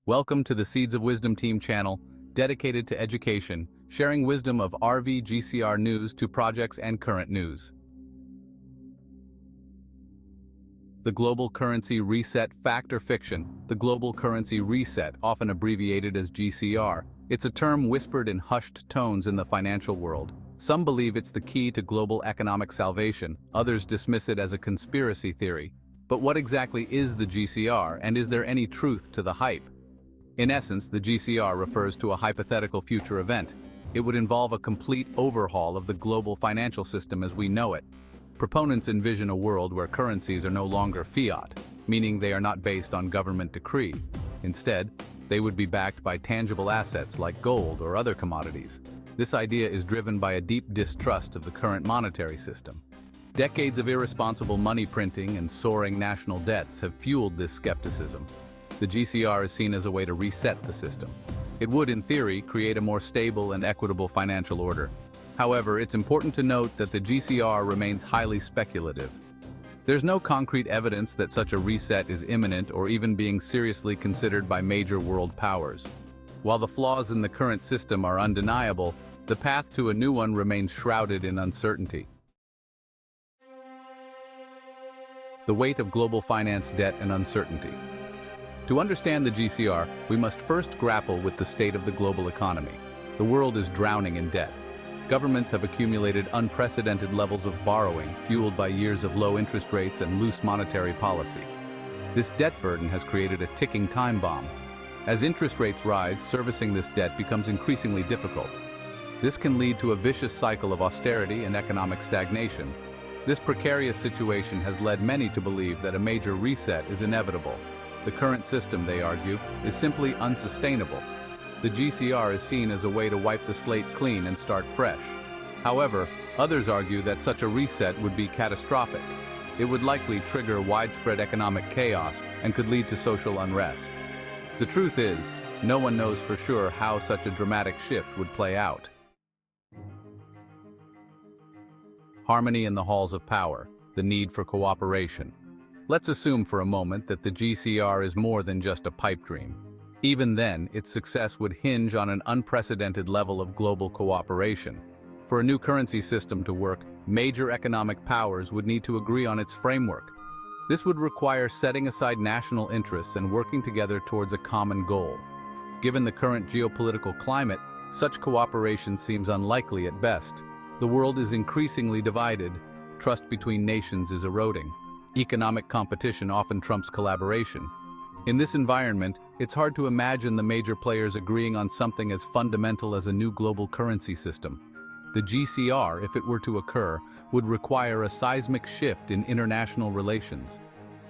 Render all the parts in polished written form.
Welcome to the Seeds of Wisdom Team channel, dedicated to education, sharing wisdom of RV/GCR news to projects and current news. The Global Currency Reset, fact or fiction? The Global Currency Reset, often abbreviated as GCR, it's a term whispered in hushed tones in the financial world. Some believe it's the key to global economic salvation, others dismiss it as a conspiracy theory. But what exactly is the GCR, and is there any truth to the hype? In essence, the GCR refers to a hypothetical future event. It would involve a complete overhaul of the global financial system as we know it. Proponents envision a world where currencies are no longer fiat, meaning they are not based on government decree. Instead, they would be backed by tangible assets like gold or other commodities. This idea is driven by a deep distrust of the current monetary system. Decades of irresponsible money printing and soaring national debts have fueled this skepticism. The GCR is seen as a way to reset the system. It would, in theory, create a more stable and equitable financial order. However, it's important to note that the GCR remains highly speculative. There's no concrete evidence that such a reset is imminent or even being seriously considered by major world powers. While the flaws in the current system are undeniable, the path to a new one remains shrouded in uncertainty. The weight of global finance debt and uncertainty. To understand the GCR, we must first grapple with the state of the global economy. The world is drowning in debt. Governments have accumulated unprecedented levels of borrowing, fueled by years of low interest rates and loose monetary policy. This debt burden has created a ticking time bomb. As interest rates rise, servicing this debt becomes increasingly difficult. This can lead to a vicious cycle of austerity and economic stagnation. This precarious situation has led many to believe that a major reset is inevitable. The current system, they argue, is simply unsustainable. The GCR is seen as a way to wipe the slate clean and start fresh. However, others argue that such a reset would be catastrophic. It would likely trigger widespread economic chaos and could lead to social unrest. The truth is, no one knows for sure how such a dramatic shift would play out. Harmony in the halls of power, the need for cooperation. Let's assume for a moment that the GCR is more than just a pipe dream. Even then, its success would hinge on an unprecedented level of global cooperation. For a new currency system to work, major economic powers would need to agree on its framework. This would require setting aside national interests and working together towards a common goal. Given the current geopolitical climate, such cooperation seems unlikely at best. The world is increasingly divided. Trust between nations is eroding. Economic competition often trumps collaboration. In this environment, it's hard to imagine the major players agreeing on something as fundamental as a new global currency system. The GCR, if it were to occur, would require a seismic shift in international relations.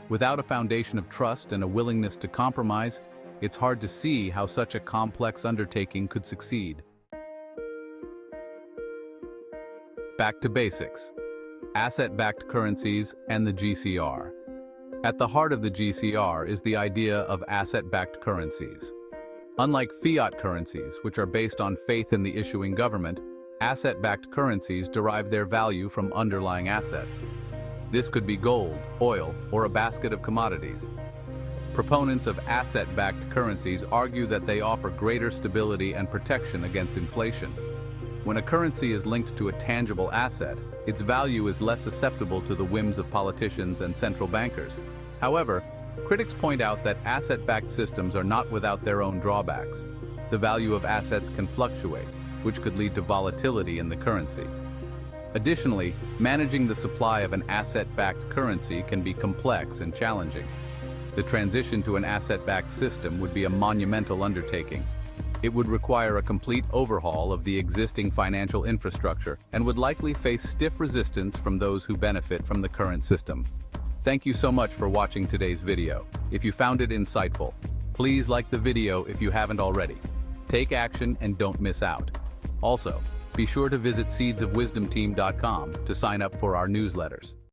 Without a foundation of trust and a willingness to compromise, it's hard to see how such a complex undertaking could succeed. Back to basics. Asset-backed currencies and the GCR. At the heart of the GCR is the idea of asset-backed currencies. Unlike fiat currencies, which are based on faith in the issuing government, asset-backed currencies derive their value from underlying assets. This could be gold, oil, or a basket of commodities. Proponents of asset-backed currencies argue that they offer greater stability and protection against inflation. When a currency is linked to a tangible asset, its value is less susceptible to the whims of politicians and central bankers. However, critics point out that asset-backed systems are not without their own drawbacks. The value of assets can fluctuate, which could lead to volatility in the currency. Additionally, managing the supply of an asset-backed currency can be complex and challenging. The transition to an asset-backed system would be a monumental undertaking. It would require a complete overhaul of the existing financial infrastructure and would likely face stiff resistance from those who benefit from the current system. Thank you so much for watching today's video. If you found it insightful, please like the video if you haven't already. Take action and don't miss out. Also, be sure to visit seedsofwisdomteam.com to sign up for our newsletters.